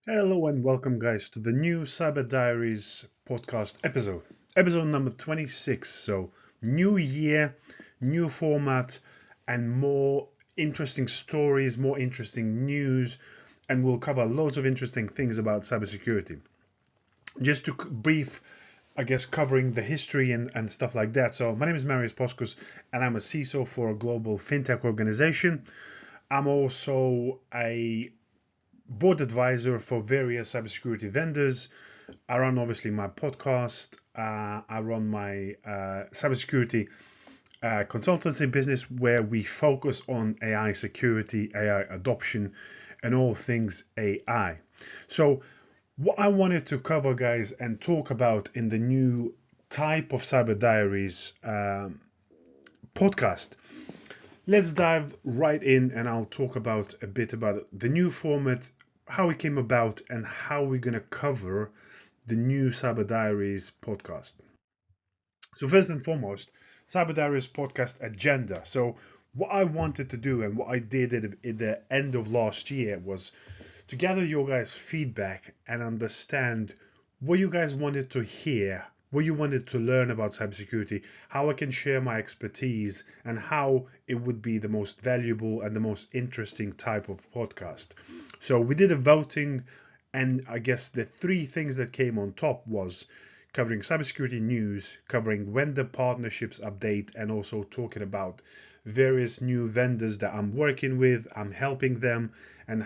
Hello and welcome, guys, to the new Cyber Diaries podcast episode number 26. So, new year, new format, and more interesting stories, more interesting news, and we'll cover loads of interesting things about cybersecurity. Just to brief, I guess, covering the history and stuff like that. So, my name is Marius Poskos, and I'm a CISO for a global fintech organization. I'm also a board advisor for various cybersecurity vendors. I run obviously my podcast. I run my cybersecurity consultancy business where we focus on AI security, AI adoption, and all things AI. So what I wanted to cover, guys, and talk about in the new type of Cyber Diaries podcast. Let's dive right in and I'll talk about a bit about the new format, how it came about, and how we're going to cover the new Cyber Diaries podcast. So first and foremost, Cyber Diaries podcast agenda. So what I wanted to do and what I did at the end of last year was to gather your guys' feedback and understand what you guys wanted to hear, what you wanted to learn about cybersecurity, how I can share my expertise, and how it would be the most valuable and the most interesting type of podcast. So we did a voting, and I guess the three things that came on top was covering cybersecurity news, covering vendor partnerships update, and also talking about various new vendors that I'm working with. I'm helping them and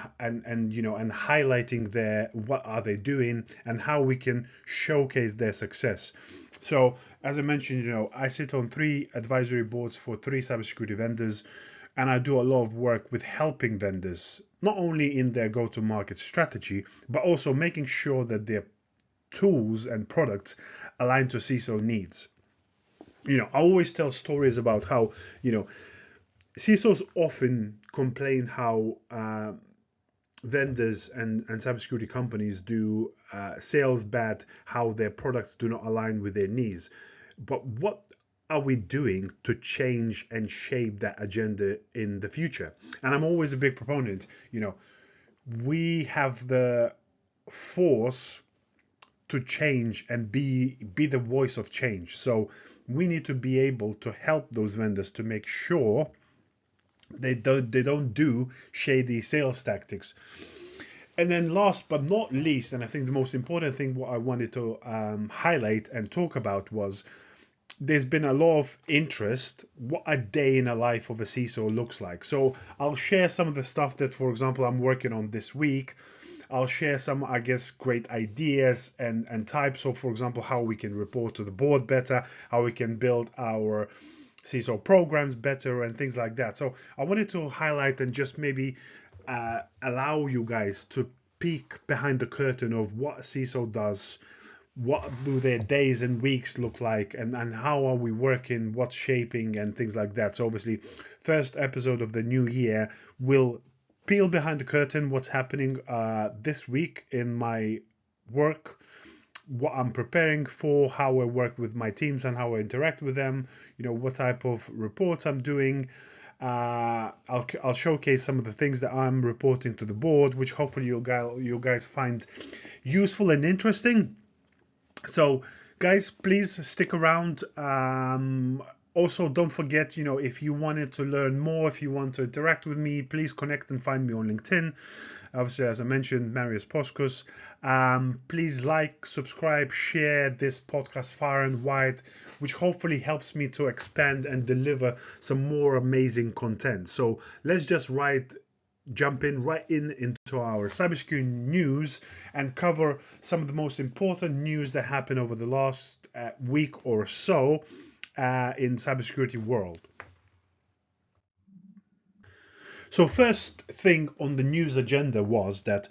highlighting what are they doing and how we can showcase their success. So as I mentioned, I sit on 3 advisory boards for 3 cybersecurity vendors, and I do a lot of work with helping vendors not only in their go-to-market strategy, but also making sure that their tools and products align to CISO needs. I always tell stories about how, CISOs often complain how vendors and cybersecurity companies do sales bad, how their products do not align with their needs. But what are we doing to change and shape that agenda in the future? And I'm always a big proponent, we have the force to change and be the voice of change. So we need to be able to help those vendors to make sure they don't do shady sales tactics. And then last but not least, and I think the most important thing what I wanted to highlight and talk about was there's been a lot of interest what a day in a life of a CISO looks like. So I'll share some of the stuff that, for example, I'm working on this week. I'll share some, I guess, great ideas and types of, for example, how we can report to the board better, how we can build our CISO programs better and things like that. So I wanted to highlight and just maybe allow you guys to peek behind the curtain of what CISO does, what do their days and weeks look like, and how are we working, what's shaping and things like that. So obviously, first episode of the new year will peel behind the curtain what's happening this week in my work, what I'm preparing for, how I work with my teams and how I interact with them, what type of reports I'm doing. I'll showcase some of the things that I'm reporting to the board, which hopefully you guys find useful and interesting. So guys, please stick around. Also, don't forget, if you wanted to learn more, if you want to interact with me, please connect and find me on LinkedIn. Obviously, as I mentioned, Marius Poskos. Please like, subscribe, share this podcast far and wide, which hopefully helps me to expand and deliver some more amazing content. So let's just jump in right into our cybersecurity news and cover some of the most important news that happened over the last week or so in cybersecurity world. So first thing on the news agenda was that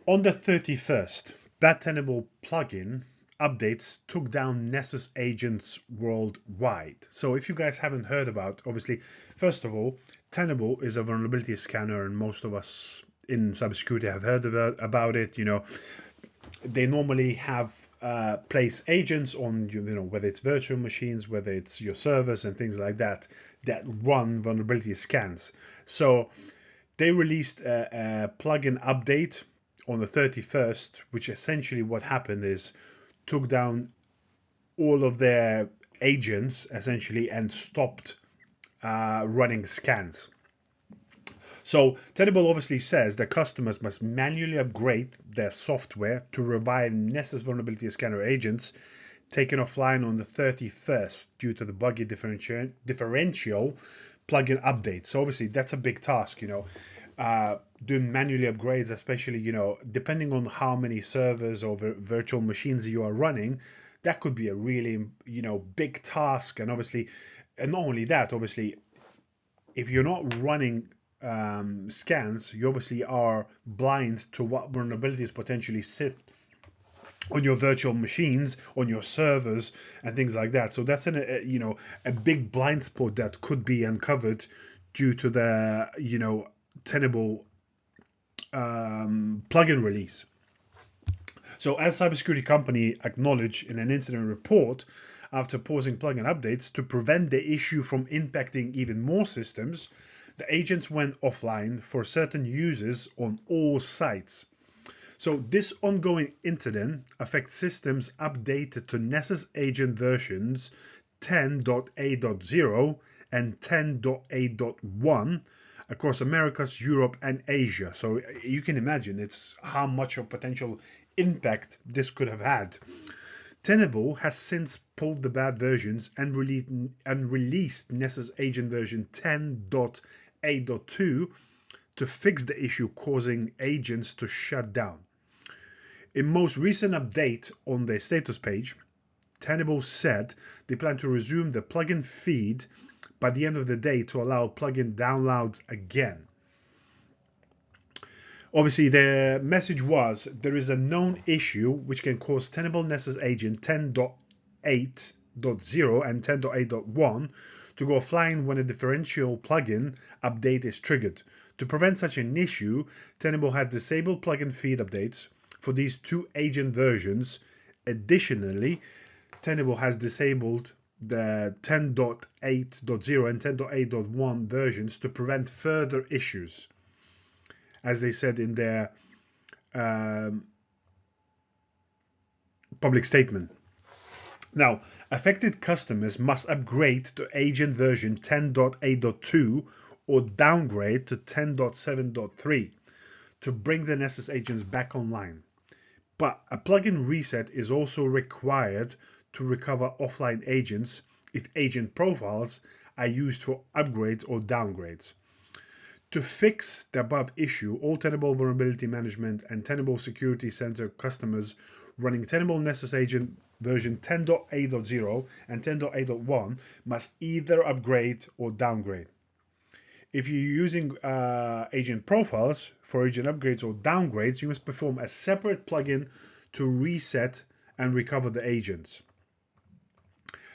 on the 31st, that Tenable plugin updates took down Nessus agents worldwide. So if you guys haven't heard about, obviously, first of all, Tenable is a vulnerability scanner, and most of us in cybersecurity have heard about it. They normally have place agents on, whether it's virtual machines, whether it's your servers and things like that run vulnerability scans. So they released a plugin update on the 31st, which essentially what happened is took down all of their agents essentially and stopped running scans. So Tenable obviously says that customers must manually upgrade their software to revive Nessus vulnerability scanner agents taken offline on the 31st due to the buggy differential plugin update. So obviously that's a big task, doing manually upgrades, especially, depending on how many servers or virtual machines you are running, that could be a really, big task. And obviously, and not only that, obviously, if you're not running scans, you obviously are blind to what vulnerabilities potentially sit on your virtual machines, on your servers, and things like that. So that's a big blind spot that could be uncovered due to the Tenable plugin release. So as cybersecurity company acknowledged in an incident report, after pausing plugin updates to prevent the issue from impacting even more systems, the agents went offline for certain users on all sites. So this ongoing incident affects systems updated to Nessus agent versions 10.8.0 and 10.8.1 across Americas, Europe, and Asia. So you can imagine it's how much of potential impact this could have had. Tenable has since pulled the bad versions and released Nessus agent version 10.8.2 to fix the issue causing agents to shut down. In most recent update on their status page, Tenable said they plan to resume the plugin feed by the end of the day to allow plugin downloads again. Obviously, the message was there is a known issue which can cause Tenable Nessus agent 10.8.0 and 10.8.1 to go offline when a differential plugin update is triggered. To prevent such an issue, Tenable had disabled plugin feed updates for these two agent versions. Additionally, Tenable has disabled the 10.8.0 and 10.8.1 versions to prevent further issues, as they said in their public statement. Now, affected customers must upgrade to agent version 10.8.2 or downgrade to 10.7.3 to bring the Nessus agents back online. But a plugin reset is also required to recover offline agents if agent profiles are used for upgrades or downgrades. To fix the above issue, all Tenable Vulnerability Management and Tenable Security Center customers running Tenable Nessus Agent version 10.8.0 and 10.8.1 must either upgrade or downgrade. If you're using agent profiles for agent upgrades or downgrades, you must perform a separate plugin to reset and recover the agents.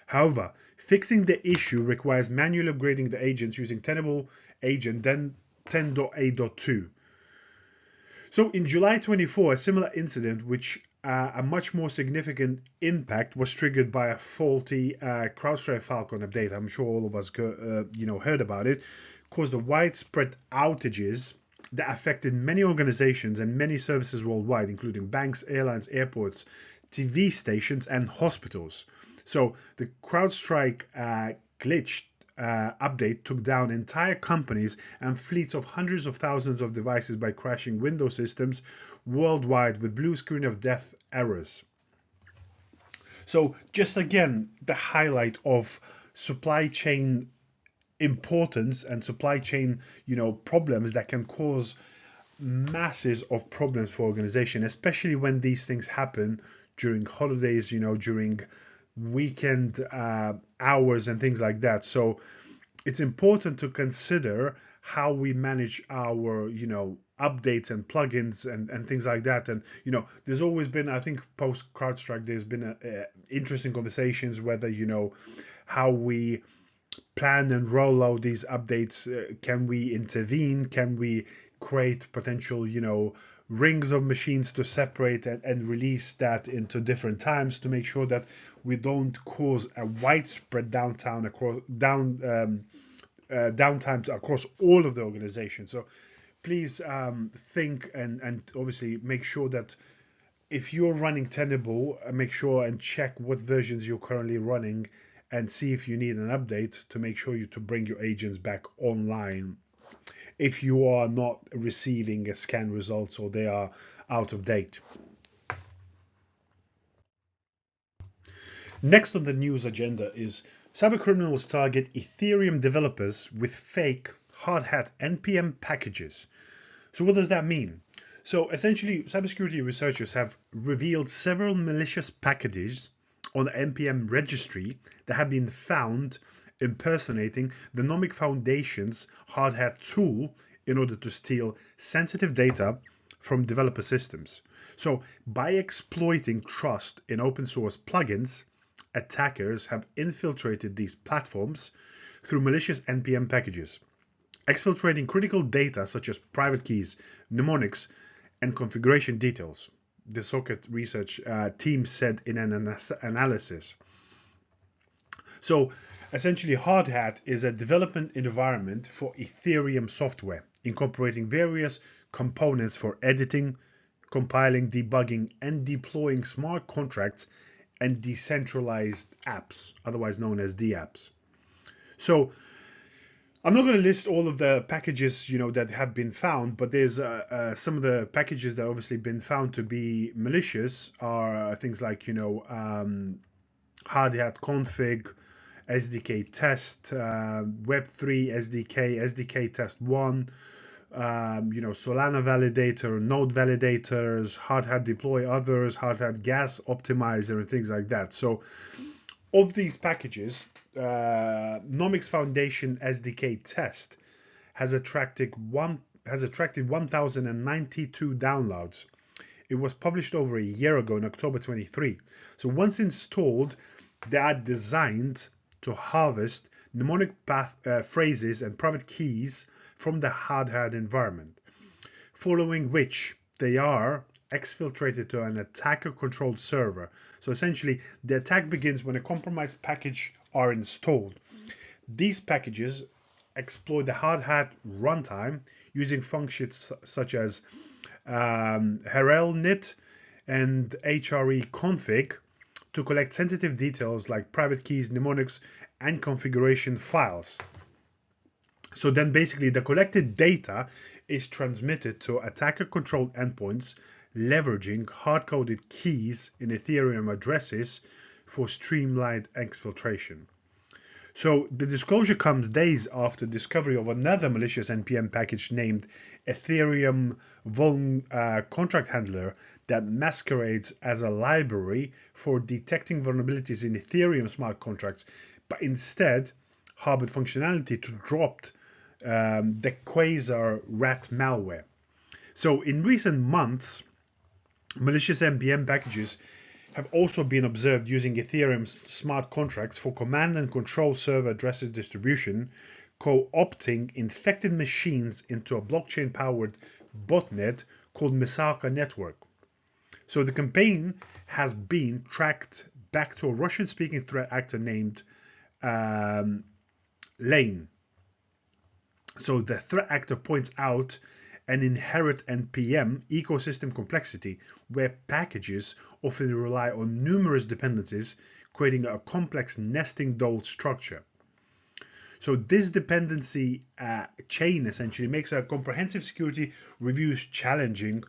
However, fixing the issue requires manually upgrading the agents using Tenable Agent 10.8.2. So in July 24, a similar incident, which a much more significant impact, was triggered by a faulty CrowdStrike Falcon update. I'm sure all of us heard about it. Caused a widespread outages that affected many organizations and many services worldwide, including banks, airlines, airports, TV stations, and hospitals. So the CrowdStrike glitch update took down entire companies and fleets of hundreds of thousands of devices by crashing Windows systems worldwide with blue screen of death errors. So just again, the highlight of supply chain importance and supply chain, problems that can cause masses of problems for organization, especially when these things happen during holidays, during weekend hours and things like that. So it's important to consider how we manage our updates and plugins and things like that. And there's always been, I think post CrowdStrike, there's been interesting conversations whether how we plan and roll out these updates. Can we intervene? Can we create potential rings of machines to separate and release that into different times to make sure that we don't cause a widespread downtime across all of the organization. So please think and obviously make sure that if you're running Tenable, make sure and check what versions you're currently running and see if you need an update to make sure to bring your agents back online if you are not receiving a scan results or they are out of date. Next on the news agenda is cybercriminals target Ethereum developers with fake hard hat NPM packages. So what does that mean? So essentially, cybersecurity researchers have revealed several malicious packages on the NPM registry that have been found impersonating the Nomic Foundation's hard hat tool in order to steal sensitive data from developer systems. So by exploiting trust in open source plugins, attackers have infiltrated these platforms through malicious NPM packages, exfiltrating critical data such as private keys, mnemonics, and configuration details, the Socket research team said in an analysis. So essentially, Hard Hat is a development environment for Ethereum software, incorporating various components for editing, compiling, debugging, and deploying smart contracts and decentralized apps, otherwise known as DApps. So I'm not going to list all of the packages, that have been found, but there's some of the packages that obviously been found to be malicious are things like, Hard Hat config, SDK test, Web3 SDK, SDK test 1, Solana validator, node validators, Hard Hat deploy others, Hard Hat gas optimizer, and things like that. So of these packages, Nomics Foundation SDK test has attracted 1,092 downloads. It was published over a year ago in October 23. So once installed, they are designed to harvest mnemonic phrases and private keys from the Hard Hat environment, following which they are exfiltrated to an attacker-controlled server. So essentially, the attack begins when a compromised package are installed. These packages exploit the Hard Hat runtime using functions such as hrelnit and hreconfig to collect sensitive details like private keys, mnemonics, and configuration files. So then basically the collected data is transmitted to attacker-controlled endpoints leveraging hard-coded keys in Ethereum addresses for streamlined exfiltration. So the disclosure comes days after discovery of another malicious NPM package named Ethereum Contract Handler that masquerades as a library for detecting vulnerabilities in Ethereum smart contracts, but instead harbored functionality to drop the Quasar rat malware. So in recent months, malicious NPM packages have also been observed using Ethereum smart contracts for command and control server addresses distribution, co-opting infected machines into a blockchain-powered botnet called Mesaka Network. So the campaign has been tracked back to a Russian-speaking threat actor named Lane. So the threat actor points out an inherent NPM ecosystem complexity where packages often rely on numerous dependencies, creating a complex nesting doll structure. So this dependency chain essentially makes a comprehensive security reviews challenging,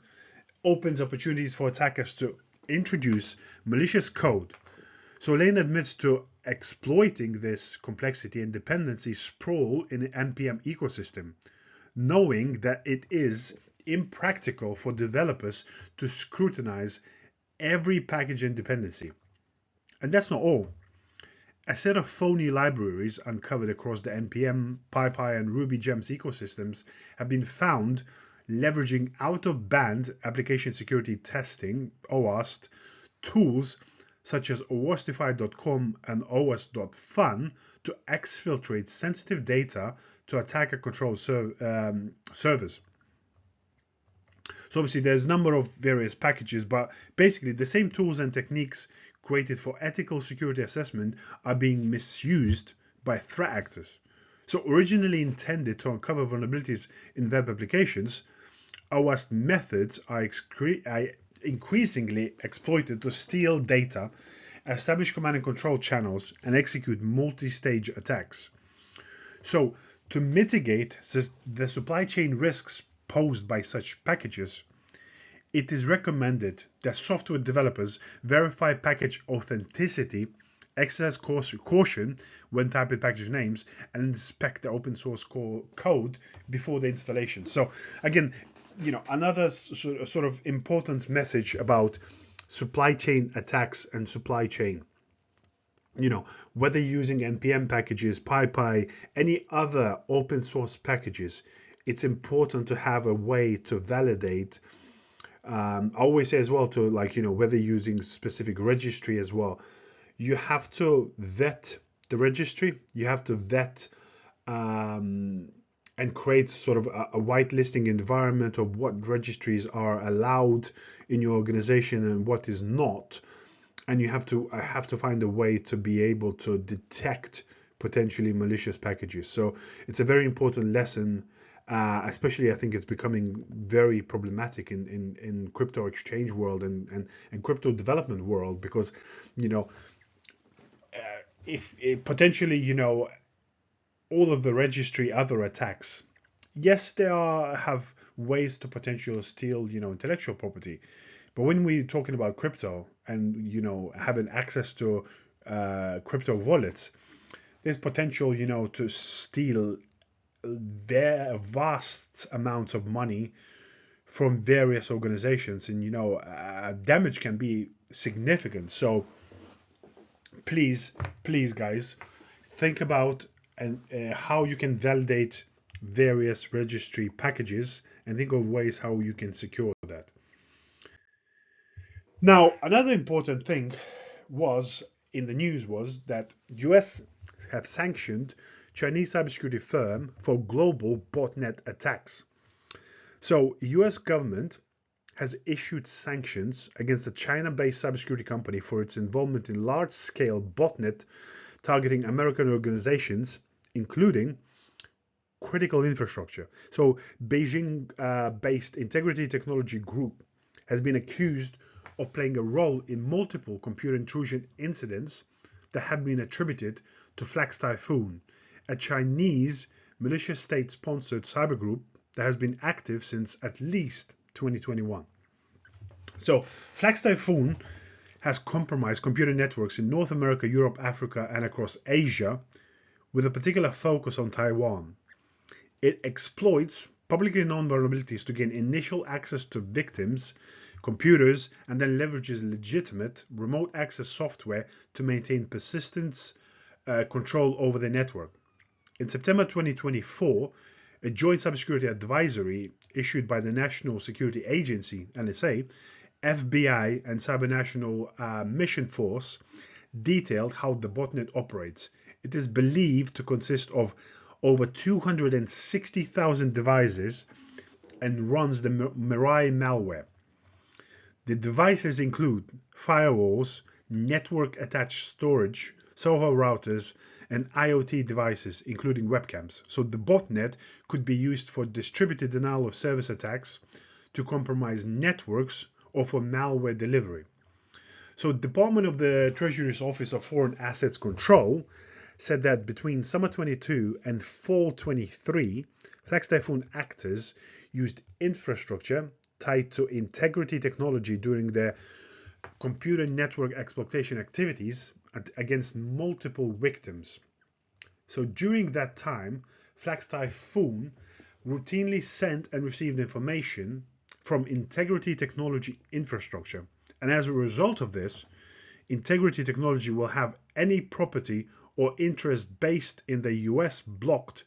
opens opportunities for attackers to introduce malicious code. So Lane admits to exploiting this complexity and dependency sprawl in the NPM ecosystem, knowing that it is impractical for developers to scrutinize every package and dependency. And that's not all. A set of phony libraries uncovered across the NPM, PyPy, and RubyGems ecosystems have been found leveraging out-of-band application security testing (OWAST) tools such as OWASTify.com and OWAST.fun to exfiltrate sensitive data to attacker-controlled servers. So obviously there's a number of various packages, but basically the same tools and techniques created for ethical security assessment are being misused by threat actors. So originally intended to uncover vulnerabilities in web applications, OWASP methods are increasingly exploited to steal data, establish command and control channels, and execute multi-stage attacks. So to mitigate the supply chain risks posed by such packages, it is recommended that software developers verify package authenticity, exercise caution when typing package names, and inspect the open source code before the installation. So again, another sort of important message about supply chain attacks and supply chain. Whether using NPM packages, PyPy, any other open source packages, it's important to have a way to validate. I always say as well to whether using specific registry as well, you have to vet the registry. You have to vet and create sort of a whitelisting environment of what registries are allowed in your organization and what is not. And you have to find a way to be able to detect potentially malicious packages. So it's a very important lesson, especially I think it's becoming very problematic in crypto exchange world and crypto development world, because if it potentially all of the registry other attacks, yes, they have ways to potentially steal intellectual property. But when we're talking about crypto and having access to crypto wallets, there's potential to steal their vast amounts of money from various organizations, and damage can be significant. So please guys, think about how you can validate various registry packages and think of ways how you can secure that. Now, another important thing in the news was that US have sanctioned Chinese cybersecurity firm for global botnet attacks. So, US government has issued sanctions against a China-based cybersecurity company for its involvement in large-scale botnet targeting American organizations, including critical infrastructure. So, Beijing-based Integrity Technology Group has been accused of playing a role in multiple computer intrusion incidents that have been attributed to Flax Typhoon, a Chinese malicious state-sponsored cyber group that has been active since at least 2021. So Flax Typhoon has compromised computer networks in North America, Europe, Africa, and across Asia, with a particular focus on Taiwan. It exploits publicly known vulnerabilities to gain initial access to victims' computers and then leverages legitimate remote access software to maintain persistence control over the network. In September 2024, a joint cybersecurity advisory issued by the National Security Agency, NSA, FBI, and Cyber National Mission Force detailed how the botnet operates. It is believed to consist of over 260,000 devices and runs the Mirai malware. The devices include firewalls, network-attached storage, Soho routers, and IoT devices, including webcams. So the botnet could be used for distributed denial of service attacks, to compromise networks, or for malware delivery. So Department of the Treasury's Office of Foreign Assets Control said that between summer 22 and fall 23, Flax Typhoon actors used infrastructure tied to Integrity Technology during their computer network exploitation activities against multiple victims. So during that time, Flax Typhoon routinely sent and received information from Integrity Technology infrastructure. And as a result of this, Integrity Technology will have any property or interest based in the US blocked,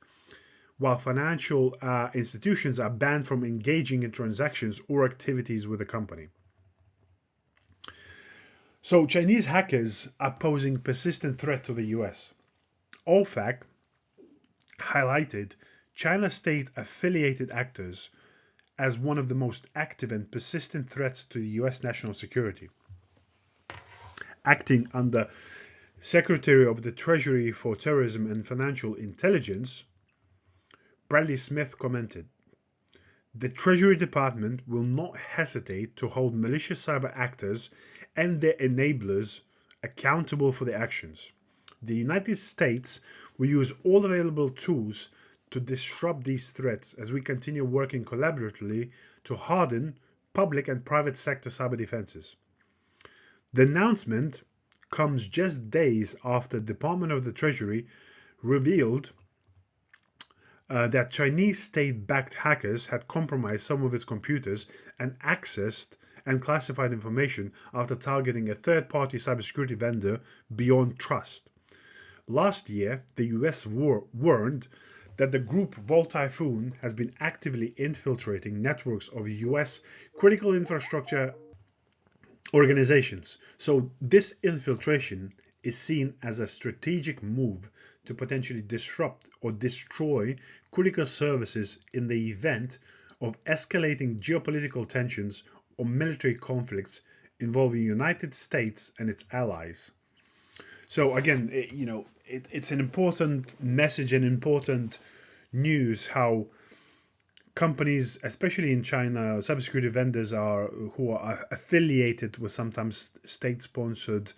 while financial institutions are banned from engaging in transactions or activities with the company. So Chinese hackers are posing persistent threat to the US. OFAC highlighted China state-affiliated actors as one of the most active and persistent threats to the US national security. Acting under Secretary of the Treasury for Terrorism and Financial Intelligence, Bradley Smith, commented, "The Treasury Department will not hesitate to hold malicious cyber actors and their enablers accountable for their actions. The United States will use all available tools to disrupt these threats as we continue working collaboratively to harden public and private sector cyber defenses." The announcement comes just days after the Department of the Treasury revealed that Chinese state-backed hackers had compromised some of its computers and accessed and classified information after targeting a third-party cybersecurity vendor beyond trust. Last year, the US warned that the group Volt Typhoon has been actively infiltrating networks of US critical infrastructure organizations. So this infiltration is seen as a strategic move to potentially disrupt or destroy critical services in the event of escalating geopolitical tensions or military conflicts involving the United States and its allies. So again, it's an important message and important news how companies, especially in China, cybersecurity vendors who are affiliated with sometimes state-sponsored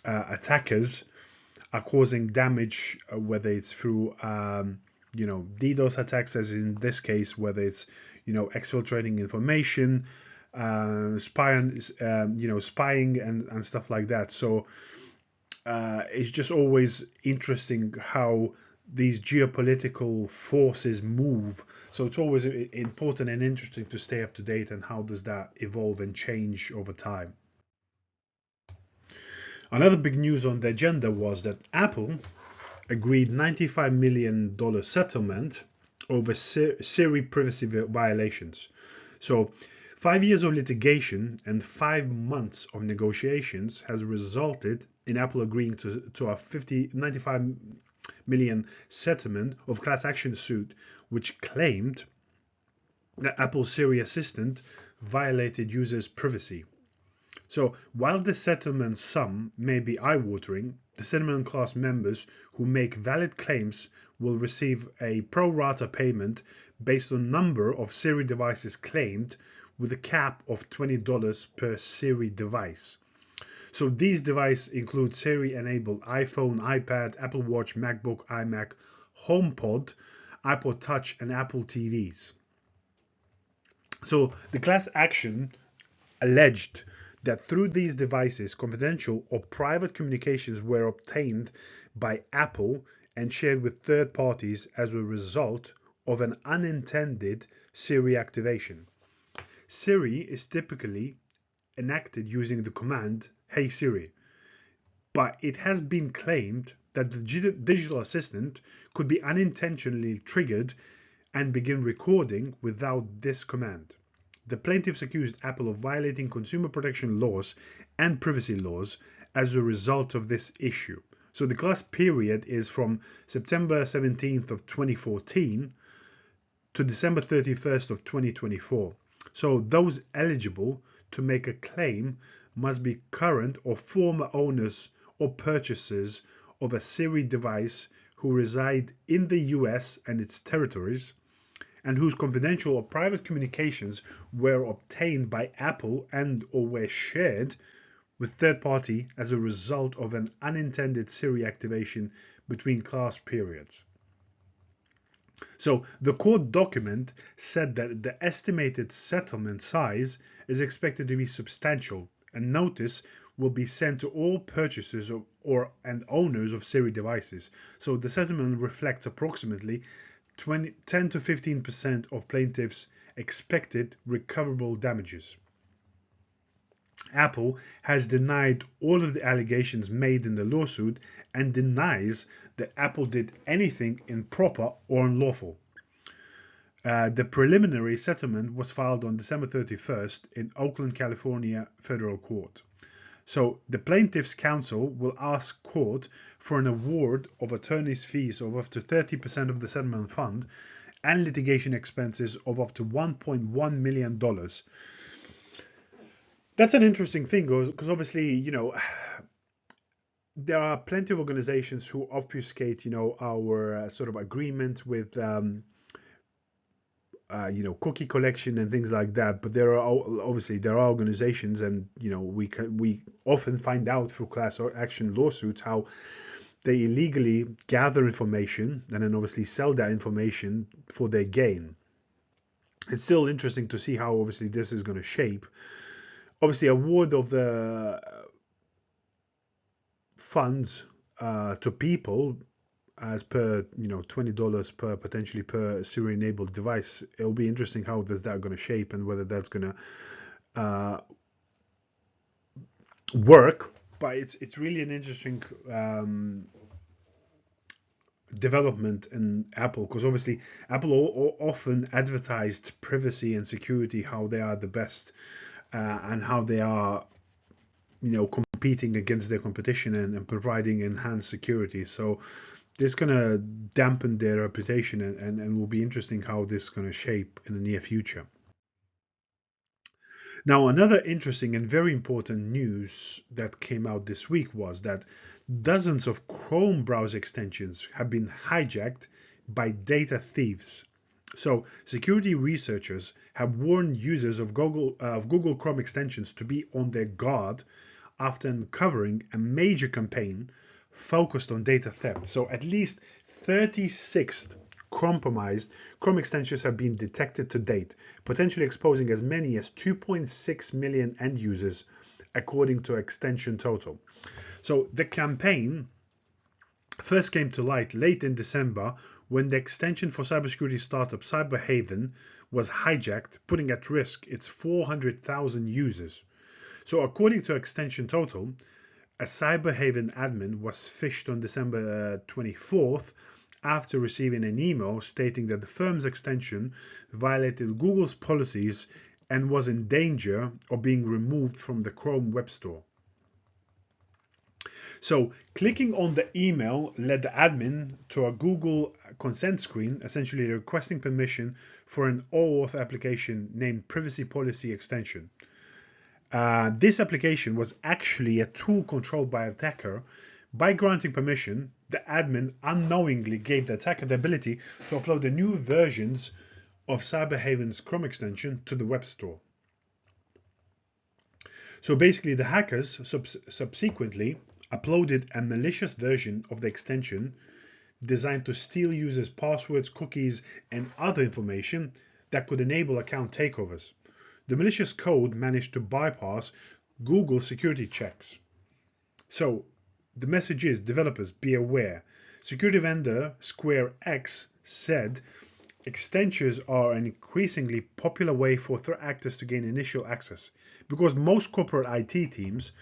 attackers are causing damage, whether it's through DDoS attacks, as in this case, whether it's exfiltrating information, spying and stuff like that. So it's just always interesting how these geopolitical forces move. So it's always important and interesting to stay up to date and how does that evolve and change over time. Another big news on the agenda was that Apple agreed $95 million settlement over Siri privacy violations. So 5 years of litigation and 5 months of negotiations has resulted in Apple agreeing to a $95 million settlement of class action suit, which claimed that Apple's Siri assistant violated users' privacy. So while the settlement sum may be eye-watering, the settlement class members who make valid claims will receive a pro rata payment based on number of Siri devices claimed, with a cap of $20 per Siri device. So these devices include Siri-enabled iPhone, iPad, Apple Watch, MacBook, iMac, HomePod, iPod Touch, and Apple TVs. So the class action alleged that through these devices, confidential or private communications were obtained by Apple and shared with third parties as a result of an unintended Siri activation. Siri is typically enacted using the command "Hey Siri," but it has been claimed that the digital assistant could be unintentionally triggered and begin recording without this command. The plaintiffs accused Apple of violating consumer protection laws and privacy laws as a result of this issue. So the class period is from September 17th of 2014 to December 31st of 2024. So those eligible to make a claim must be current or former owners or purchasers of a Siri device who reside in the US and its territories, and whose confidential or private communications were obtained by Apple and or were shared with third party as a result of an unintended Siri activation between class periods. So the court document said that the estimated settlement size is expected to be substantial, and notice will be sent to all purchasers and owners of Siri devices. So the settlement reflects approximately 10 to 15% of plaintiffs' expected recoverable damages. Apple has denied all of the allegations made in the lawsuit and denies that Apple did anything improper or unlawful. The preliminary settlement was filed on December 31st in Oakland, California Federal Court. So the plaintiff's counsel will ask court for an award of attorney's fees of up to 30% of the settlement fund and litigation expenses of up to $1.1 million. That's an interesting thing because obviously, there are plenty of organizations who obfuscate, our sort of agreement with, cookie collection and things like that. But obviously there are organizations, and we often find out through class action lawsuits how they illegally gather information and then obviously sell that information for their gain. It's still interesting to see how obviously this is going to shape. Obviously, award of the funds to people as per $20 per potentially per Siri enabled device. It'll be interesting how is that going to shape and whether that's going to work. But it's really an interesting development in Apple, because obviously Apple often advertised privacy and security, how they are the best, and how they are competing against their competition and providing enhanced security. So this is going to dampen their reputation, and will be interesting how this is going to shape in the near future. Now, another interesting and very important news that came out this week was that dozens of Chrome browser extensions have been hijacked by data thieves. So, security researchers have warned users of Google Chrome extensions to be on their guard after uncovering a major campaign focused on data theft. So, at least 36 compromised Chrome extensions have been detected to date, potentially exposing as many as 2.6 million end users, according to Extension Total. So the campaign first came to light late in December when the extension for cybersecurity startup Cyberhaven was hijacked, putting at risk its 400,000 users. So according to Extension Total, a Cyberhaven admin was phished on December 24th after receiving an email stating that the firm's extension violated Google's policies and was in danger of being removed from the Chrome Web Store. So clicking on the email led the admin to a Google consent screen, essentially requesting permission for an OAuth application named Privacy Policy Extension. This application was actually a tool controlled by an attacker. By granting permission, the admin unknowingly gave the attacker the ability to upload the new versions of Cyberhaven's Chrome extension to the web store. So basically, the hackers subsequently uploaded a malicious version of the extension designed to steal users' passwords, cookies, and other information that could enable account takeovers. The malicious code managed to bypass Google's security checks. So the message is, developers, be aware. Security vendor SquareX said extensions are an increasingly popular way for threat actors to gain initial access, because most corporate IT teams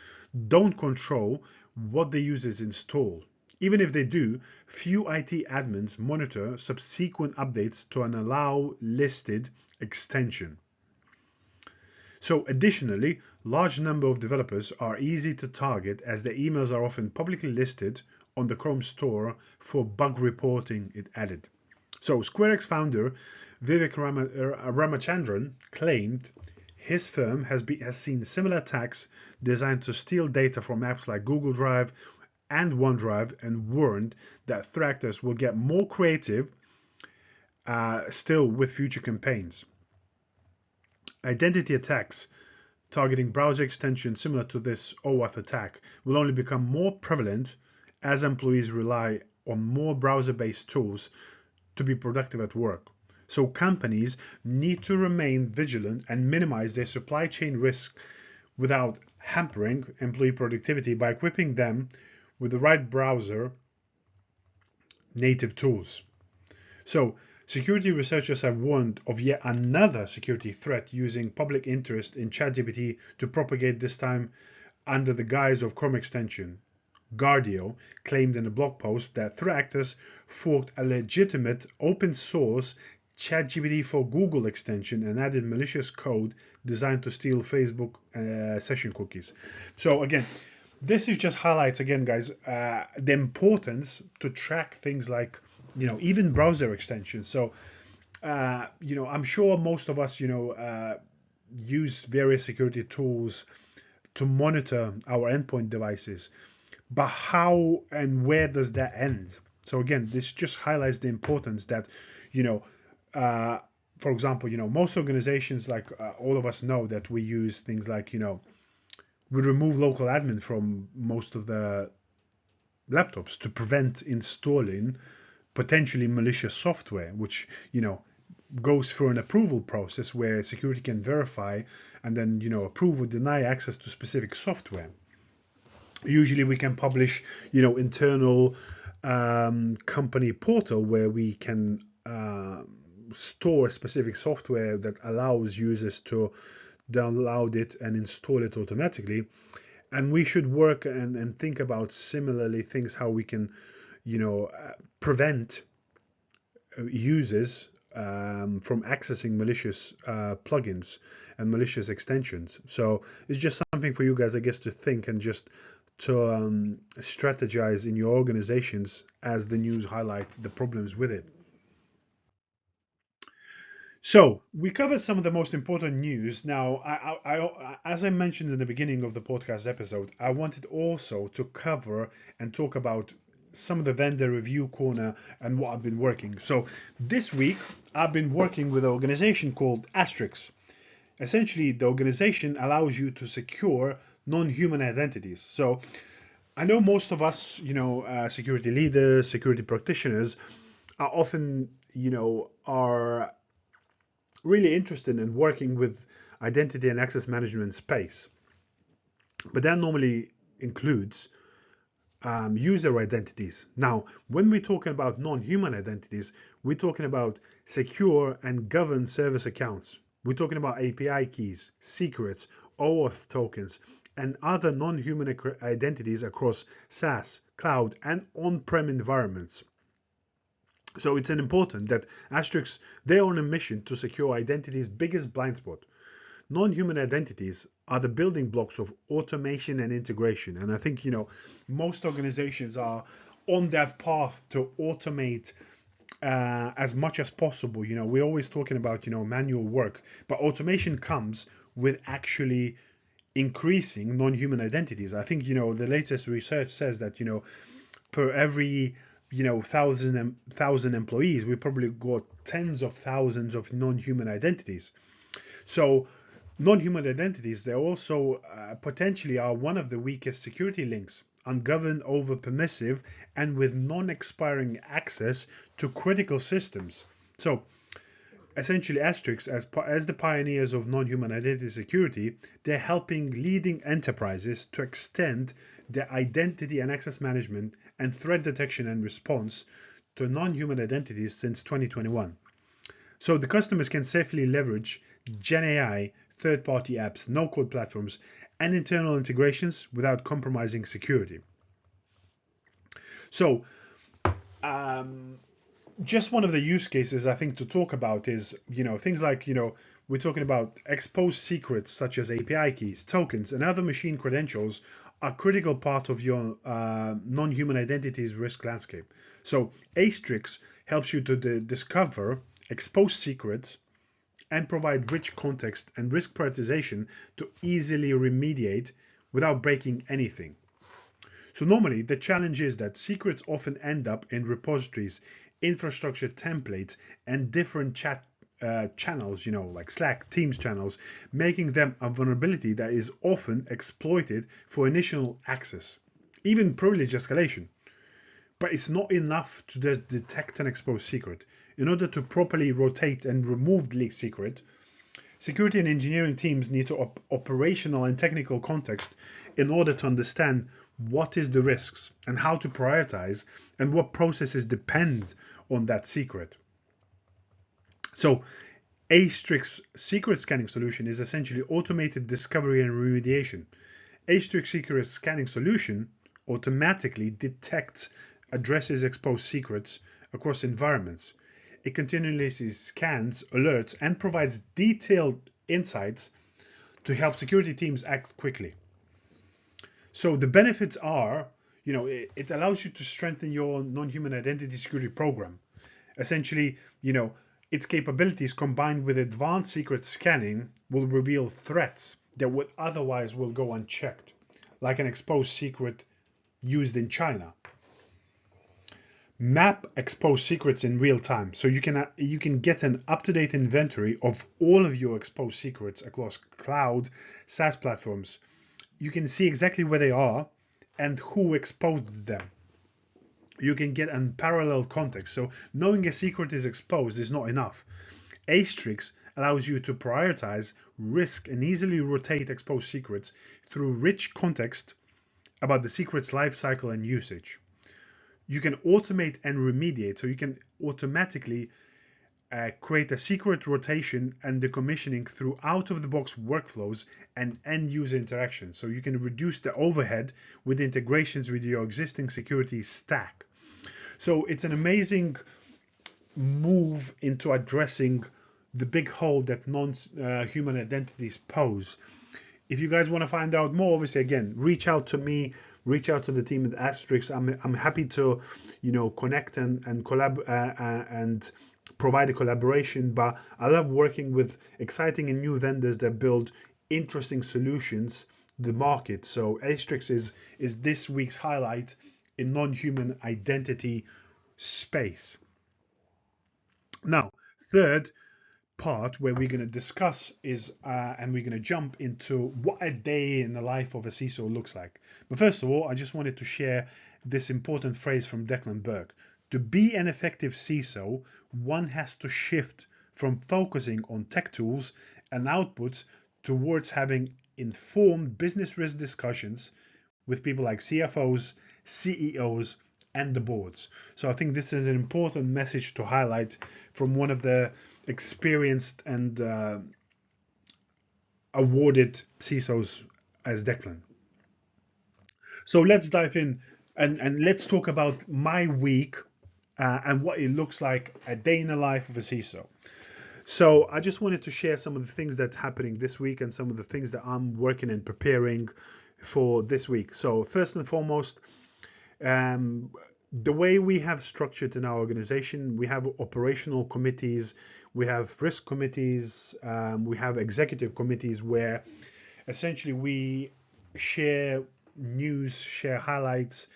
don't control what their users install. Even if they do, few IT admins monitor subsequent updates to an allow listed extension. So additionally, large number of developers are easy to target, as their emails are often publicly listed on the Chrome store for bug reporting, it added. So SquareX founder Vivek Ramachandran claimed his firm has seen similar attacks designed to steal data from apps like Google Drive and OneDrive, and warned that threat actors will get more creative still with future campaigns. Identity attacks targeting browser extensions similar to this OAuth attack will only become more prevalent as employees rely on more browser-based tools to be productive at work. So companies need to remain vigilant and minimize their supply chain risk without hampering employee productivity by equipping them with the right browser native tools. So security researchers have warned of yet another security threat using public interest in ChatGPT to propagate, this time under the guise of Chrome extension. Guardio claimed in a blog post that threat actors forked a legitimate open source ChatGPT for Google extension and added malicious code designed to steal Facebook session cookies. So again, this is just highlights again, guys, the importance to track things like even browser extensions. So I'm sure most of us use various security tools to monitor our endpoint devices. But how and where does that end? So again, this just highlights the importance that, you know, for example, most organizations, like all of us know that we use things like, we remove local admin from most of the laptops to prevent installing potentially malicious software, which, goes through an approval process where security can verify and then, approve or deny access to specific software. Usually we can publish, internal company portal where we can store specific software that allows users to download it and install it automatically. And we should work and think about similarly things, how we can, prevent users from accessing malicious plugins and malicious extensions. So it's just something for you guys, I guess, to think and just to strategize in your organizations as the news highlight the problems with it. So we covered some of the most important news. Now, as I mentioned in the beginning of the podcast episode, I wanted also to cover and talk about some of the vendor review corner and what I've been working. So this week, I've been working with an organization called Asterix. Essentially, the organization allows you to secure non-human identities. So I know most of us, security leaders, security practitioners are often, are really interested in working with identity and access management space. But that normally includes user identities. Now, when we're talking about non-human identities, we're talking about secure and governed service accounts. We're talking about API keys, secrets, OAuth tokens, and other non-human identities across SaaS, cloud, and on-prem environments. So it's important that Asterix, they're on a mission to secure identity's biggest blind spot. Non-human identities are the building blocks of automation and integration. And I think, most organizations are on that path to automate as much as possible. We're always talking about, manual work, but automation comes with actually increasing non-human identities. I think, the latest research says that, per every thousand employees, we probably got tens of thousands of non-human identities. So non-human identities, they also potentially are one of the weakest security links, ungoverned, over permissive, and with non-expiring access to critical systems. So essentially, Asterix, as the pioneers of non-human identity security, they're helping leading enterprises to extend their identity and access management and threat detection and response to non-human identities since 2021. So the customers can safely leverage GenAI, third-party apps, no-code platforms, and internal integrations without compromising security. So, just one of the use cases I think to talk about is, things like, we're talking about exposed secrets such as API keys, tokens, and other machine credentials are critical part of your non-human identities risk landscape. So Asterix helps you to discover exposed secrets and provide rich context and risk prioritization to easily remediate without breaking anything. So normally the challenge is that secrets often end up in repositories, infrastructure templates, and different chat channels, like Slack, Teams channels, making them a vulnerability that is often exploited for initial access, even privilege escalation. But it's not enough to just detect an exposed secret. In order to properly rotate and remove the leaked secret, security and engineering teams need to operational and technical context in order to understand what is the risks and how to prioritize and what processes depend on that secret. So Asterix secret scanning solution is essentially automated discovery and remediation. Asterix secret scanning solution automatically detects, addresses exposed secrets across environments. It continuously scans, alerts, and provides detailed insights to help security teams act quickly. So the benefits are, it allows you to strengthen your non-human identity security program. Essentially, its capabilities combined with advanced secret scanning will reveal threats that would otherwise will go unchecked, like an exposed secret used in China. Map exposed secrets in real time, so you can get an up-to-date inventory of all of your exposed secrets across cloud, SaaS platforms. You can see exactly where they are and who exposed them. You can get unparalleled context, so knowing a secret is exposed is not enough. Asterix allows you to prioritize risk and easily rotate exposed secrets through rich context about the secret's lifecycle and usage. You can automate and remediate, so you can automatically create a secret rotation and decommissioning through out-of-the-box workflows and end-user interaction. So you can reduce the overhead with integrations with your existing security stack. So it's an amazing move into addressing the big hole that non-human identities pose. If you guys want to find out more, obviously, again, reach out to me, reach out to the team at Asterix. I'm happy to, connect and collab and provide a collaboration. But I love working with exciting and new vendors that build interesting solutions to the market. So Asterix is this week's highlight in non-human identity space. Now, third part where we're going to discuss is and we're going to jump into what a day in the life of a CISO looks like. But first of all, I just wanted to share this important phrase from Declan Burke. To be an effective CISO, one has to shift from focusing on tech tools and outputs towards having informed business risk discussions with people like CFOs, CEOs, and the boards. So I think this is an important message to highlight from one of the experienced and awarded CISOs as Declan. So let's dive in and let's talk about my week and what it looks like a day in the life of a CISO. So I just wanted to share some of the things that's happening this week and some of the things that I'm working and preparing for this week. So first and foremost, the way we have structured in our organization, we have operational committees, we have risk committees, we have executive committees where essentially we share news, share highlights,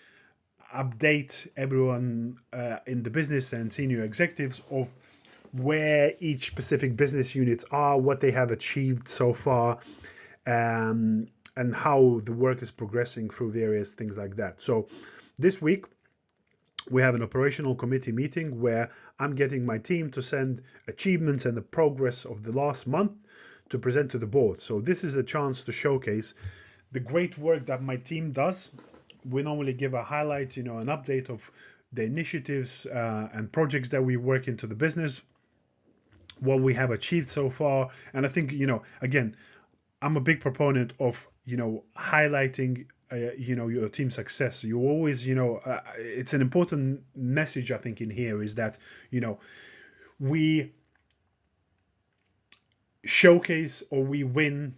update everyone in the business and senior executives of where each specific business units are, what they have achieved so far, and how the work is progressing through various things like that. So this week, we have an operational committee meeting where I'm getting my team to send achievements and the progress of the last month to present to the board. So this is a chance to showcase the great work that my team does. We normally give a highlight, an update of the initiatives and projects that we work into the business, what we have achieved so far. And I think, again, I'm a big proponent of, highlighting, your team success. You always, it's an important message, I think, in here is that, we showcase or we win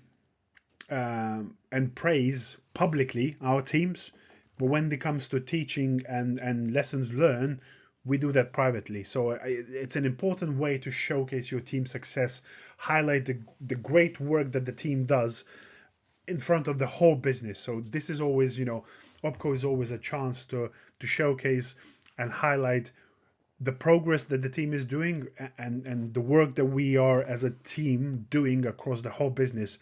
and praise publicly our teams. But when it comes to teaching and lessons learned, we do that privately. So it's an important way to showcase your team success, highlight the great work that the team does in front of the whole business. So this is always, OPCO is always a chance to showcase and highlight the progress that the team is doing and the work that we are as a team doing across the whole business,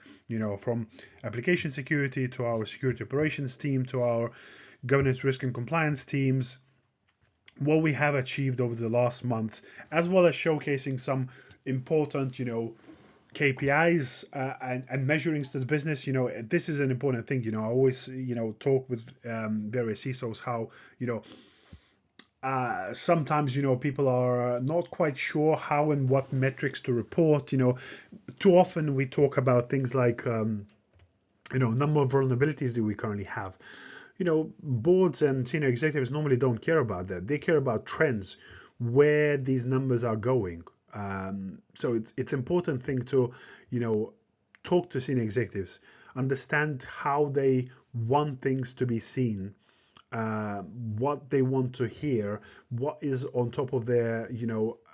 from application security to our security operations team to our governance, risk and compliance teams, what we have achieved over the last month, as well as showcasing some important, KPIs and measurings to the business. This is an important thing. I always, talk with various CISOs how, sometimes, people are not quite sure how and what metrics to report. Too often we talk about things like, number of vulnerabilities that we currently have. Boards and senior executives normally don't care about that. They care about trends, where these numbers are going. So it's important thing to, talk to senior executives, understand how they want things to be seen, what they want to hear, what is on top of their,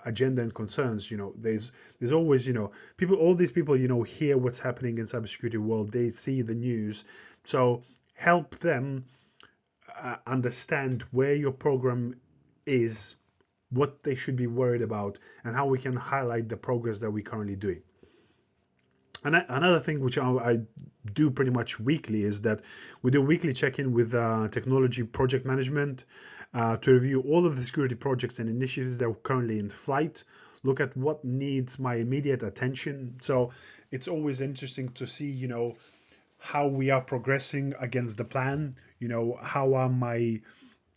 agenda and concerns. There's always, all these people, hear what's happening in cybersecurity world. They see the news. So help them understand where your program is, what they should be worried about, and how we can highlight the progress that we're currently doing. And another thing which I do pretty much weekly is that we do weekly check-in with technology project management to review all of the security projects and initiatives that are currently in flight, look at what needs my immediate attention. So it's always interesting to see, you know, how we are progressing against the plan, you know, how are my,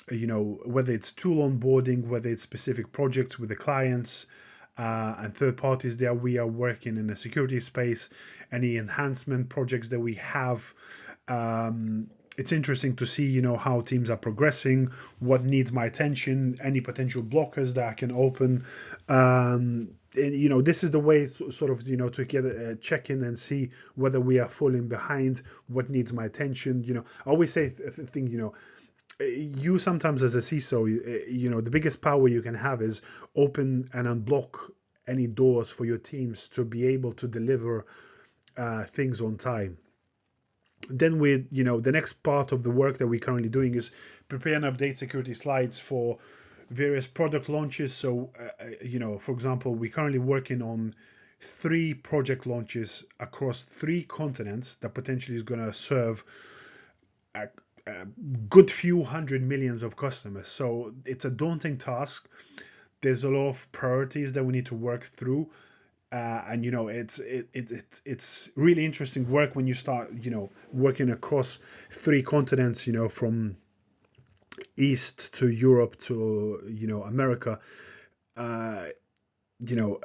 you know, whether it's tool onboarding, whether it's specific projects with the clients, and third parties that we are working in the security space, any enhancement projects that we have. It's interesting to see, you know, how teams are progressing, what needs my attention, any potential blockers that I can open. You know, this is the way sort of, you know, to get a check in and see whether we are falling behind, what needs my attention. You know, I always say thing, you know, you sometimes as a CISO, you know, the biggest power you can have is open and unblock any doors for your teams to be able to deliver things on time. Then we, you know, the next part of the work that we're currently doing is prepare and update security slides for various product launches. So, you know, for example, we're currently working on 3 project launches across 3 continents that potentially is going to serve a good few hundred millions of customers. So it's a daunting task. There's a lot of priorities that we need to work through. And you know, it's really interesting work when you start, you know, working across 3 continents, you know, from East to Europe to, you know, America. You know,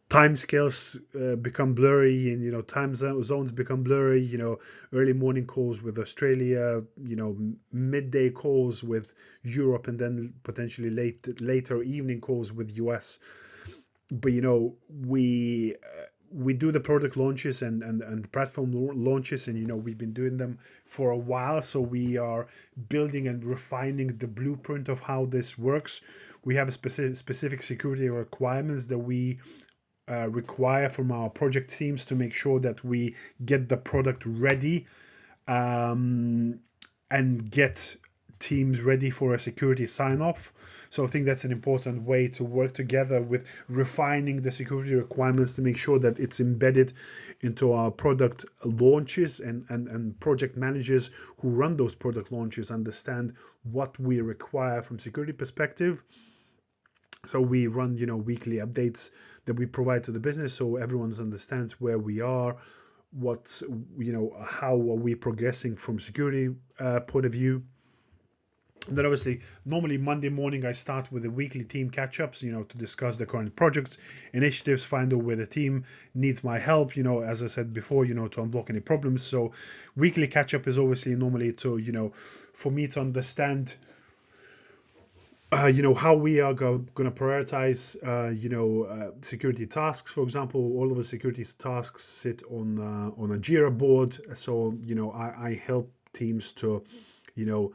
time scales become blurry, and you know, time zones become blurry. You know, early morning calls with Australia, you know, midday calls with Europe, and then potentially later evening calls with US. But you know, we do the product launches and platform launches, and you know, we've been doing them for a while, so we are building and refining the blueprint of how this works. We have specific security requirements that we require from our project teams to make sure that we get the product ready, and get teams ready for a security sign-off. So I think that's an important way to work together with refining the security requirements to make sure that it's embedded into our product launches, and project managers who run those product launches understand what we require from security perspective. So we run, you know, weekly updates that we provide to the business, so everyone understands where we are, what's, you know, how are we progressing from security point of view. And then obviously, normally Monday morning, I start with the weekly team catch-ups, you know, to discuss the current projects, initiatives, find out where the team needs my help, you know, as I said before, you know, to unblock any problems. So weekly catch-up is obviously normally to, you know, for me to understand, you know, how we are going to prioritize, you know, security tasks. For example, all of the security tasks sit on a Jira board. So, you know, I help teams to, you know,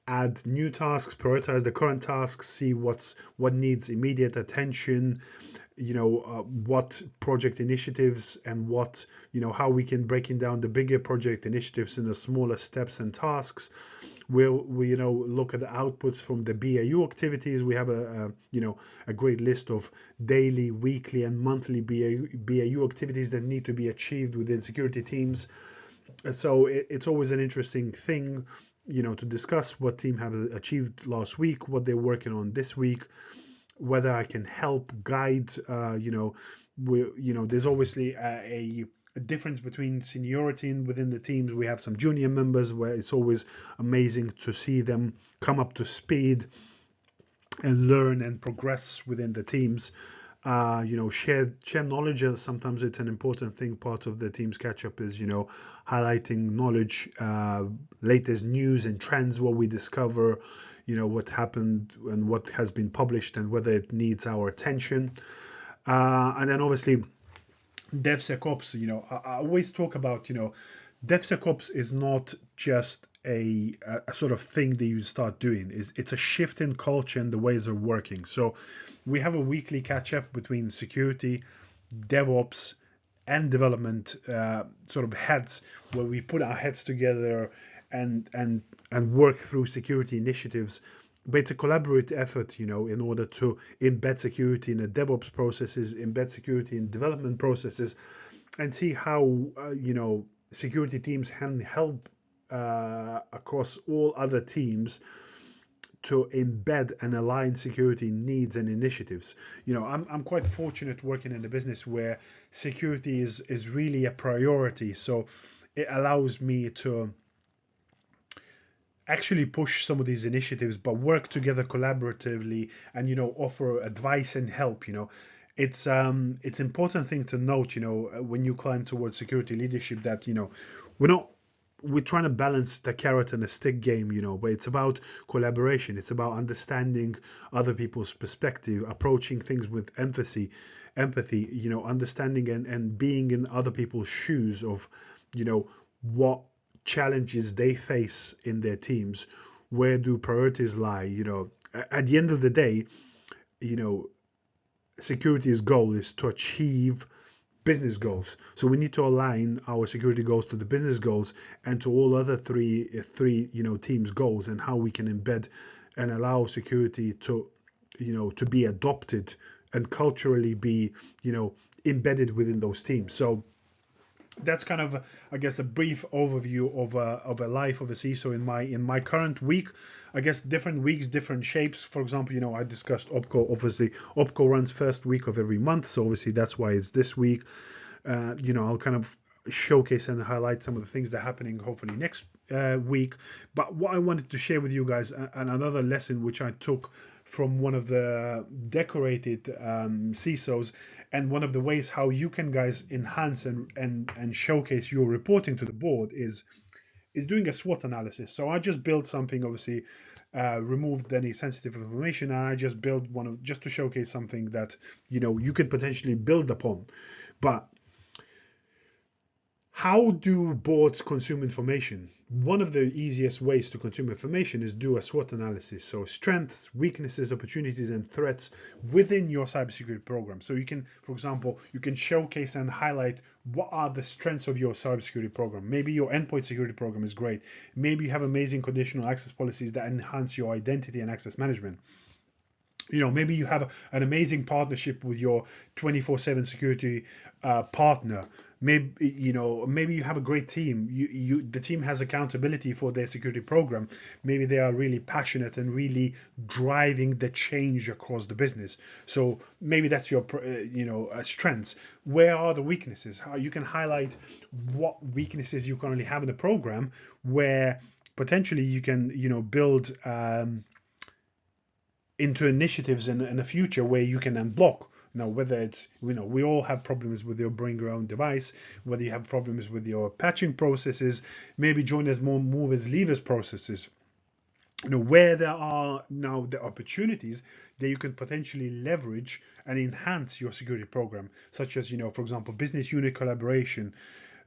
add new tasks, prioritize the current tasks, see what needs immediate attention, you know, what project initiatives and what, you know, how we can breaking down the bigger project initiatives into smaller steps and tasks. We you know, look at the outputs from the BAU activities. We have you know, a great list of daily, weekly, and monthly BAU activities that need to be achieved within security teams. So it's always an interesting thing, you know, to discuss what team have achieved last week, what they're working on this week, whether I can help guide. You know, you know, there's obviously a difference between seniority within the teams. We have some junior members where it's always amazing to see them come up to speed and learn and progress within the teams. You know, share knowledge. Sometimes it's an important thing. Part of the team's catch-up is, you know, highlighting knowledge, latest news and trends, what we discover, you know, what happened and what has been published and whether it needs our attention. And then obviously DevSecOps, you know, I always talk about, you know, DevSecOps is not just a sort of thing that you start doing. It's a shift in culture and the ways of working. So we have a weekly catch-up between security, DevOps, and development sort of heads, where we put our heads together and work through security initiatives. But it's a collaborative effort, in order to embed security in the DevOps processes, embed security in development processes, and see how security teams can help across all other teams to embed and align security needs and initiatives. I'm quite fortunate working in a business where security is really a priority. So it allows me to actually push some of these initiatives, but work together collaboratively and offer advice and help. It's important thing to note, when you climb towards security leadership, that we're trying to balance the carrot and the stick game, but it's about collaboration. It's about understanding other people's perspective, approaching things with empathy, understanding and being in other people's shoes of, what challenges they face in their teams, where do priorities lie. At the end of the day, security's goal is to achieve business goals. So we need to align our security goals to the business goals and to all other three teams' goals, and how we can embed and allow security to be adopted and culturally be embedded within those teams. So that's kind of, I guess, a brief overview of a life of a CISO in my current week. I guess different weeks, different shapes. For example, I discussed OPCO. Obviously, OPCO runs first week of every month, so obviously that's why it's this week. I'll kind of showcase and highlight some of the things that are happening hopefully next week. But what I wanted to share with you guys, and another lesson which I took from one of the decorated CISOs, and one of the ways how you can guys enhance and showcase your reporting to the board is doing a SWOT analysis. So I just built something, obviously removed any sensitive information, and I just built just to showcase something that you could potentially build upon. But how do boards consume information? One of the easiest ways to consume information is do a SWOT analysis. So strengths, weaknesses, opportunities, and threats within your cybersecurity program. So you can, for example, showcase and highlight what are the strengths of your cybersecurity program. Maybe your endpoint security program is great. Maybe you have amazing conditional access policies that enhance your identity and access management. Maybe you have an amazing partnership with your 24/7 security partner. Maybe you have a great team. The team has accountability for their security program. Maybe they are really passionate and really driving the change across the business. So maybe that's your strengths. Where are the weaknesses? How you can highlight what weaknesses you currently have in the program, where potentially you can build into initiatives in the future where you can unblock. Now, whether it's, we all have problems with your bring your own device, whether you have problems with your patching processes, maybe join as more movers levers processes, where there are now the opportunities that you can potentially leverage and enhance your security program, such as, for example, business unit collaboration,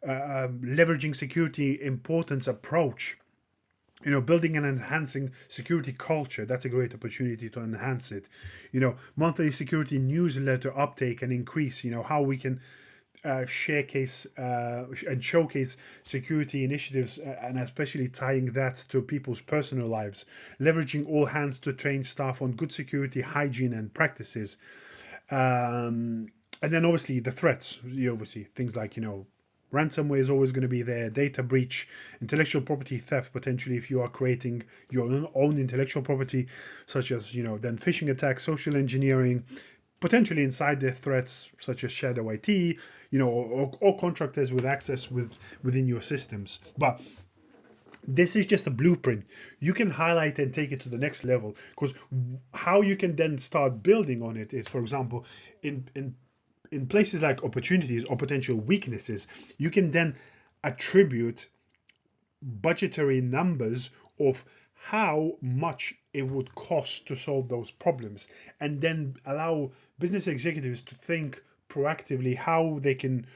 leveraging security importance approach. Building and enhancing security culture, that's a great opportunity to enhance it. Monthly security newsletter uptake and increase, how we can showcase and showcase security initiatives, and especially tying that to people's personal lives. Leveraging all hands to train staff on good security hygiene and practices. And then obviously the threats, obviously things like, ransomware is always going to be there, data breach, intellectual property theft, potentially if you are creating your own intellectual property, such as, then phishing attacks, social engineering, potentially insider threats such as shadow IT, or contractors with access within your systems. But this is just a blueprint. You can highlight and take it to the next level, because how you can then start building on it is, for example, in places like opportunities or potential weaknesses, you can then attribute budgetary numbers of how much it would cost to solve those problems, and then allow business executives to think proactively how they can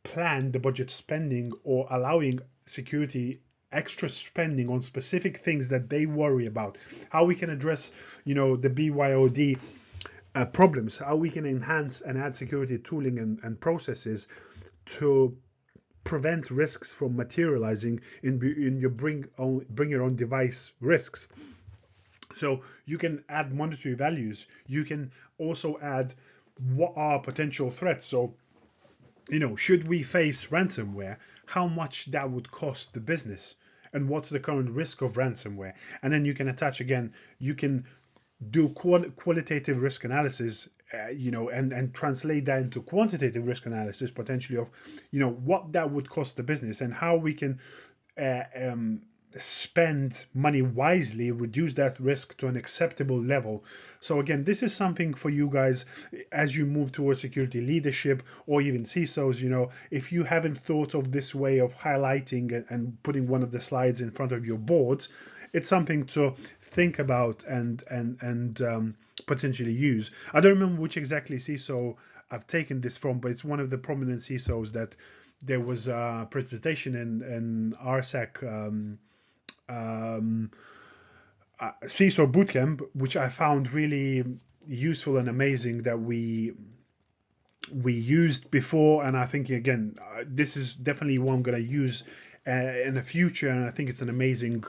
plan the budget spending, or allowing security extra spending on specific things that they worry about, how we can address the BYOD problems, how we can enhance and add security tooling and processes to prevent risks from materializing in your bring your own device risks. So you can add monetary values. You can also add what are potential threats. So, should we face ransomware, how much that would cost the business, and what's the current risk of ransomware. And then you can attach, again, you can do qualitative risk analysis, and translate that into quantitative risk analysis, potentially, of, what that would cost the business and how we can spend money wisely, reduce that risk to an acceptable level. So again, this is something for you guys as you move towards security leadership, or even CISOs. If you haven't thought of this way of highlighting and putting one of the slides in front of your boards, it's something to think about and potentially use. I don't remember which exactly CISO I've taken this from, but it's one of the prominent CISOs that there was a presentation in RSEC CISO bootcamp, which I found really useful and amazing, that we used before. And I think, again, this is definitely one I'm going to use in the future, and I think it's an amazing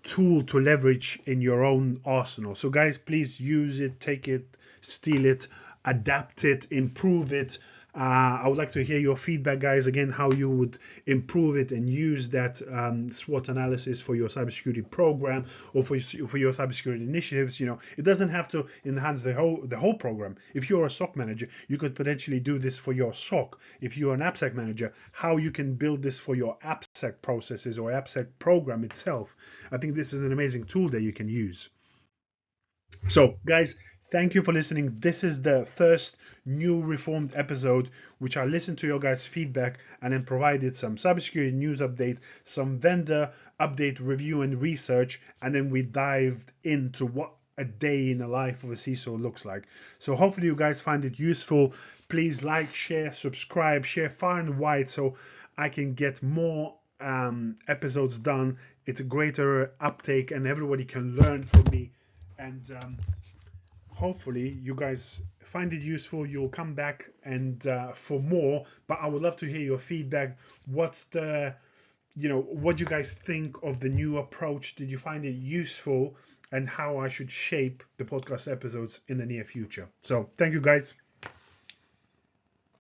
tool to leverage in your own arsenal. So guys, please use it, take it, steal it, adapt it, improve it. I would like to hear your feedback, guys, again, how you would improve it and use that SWOT analysis for your cybersecurity program, or for your cybersecurity initiatives. It doesn't have to enhance the whole program. If you're a SOC manager, you could potentially do this for your SOC. If you're an AppSec manager, how you can build this for your AppSec processes or AppSec program itself. I think this is an amazing tool that you can use. So guys, thank you for listening. This is the first new reformed episode, which I listened to your guys' feedback and then provided some cybersecurity news update, some vendor update, review and research, and then we dived into what a day in the life of a CISO looks like. So hopefully you guys find it useful. Please like, share, subscribe, share far and wide, so I can get more episodes done. It's a greater uptake and everybody can learn from me. And hopefully you guys find it useful. You'll come back and for more, but I would love to hear your feedback. What's the, what do you guys think of the new approach? Did you find it useful, and how I should shape the podcast episodes in the near future? So thank you guys.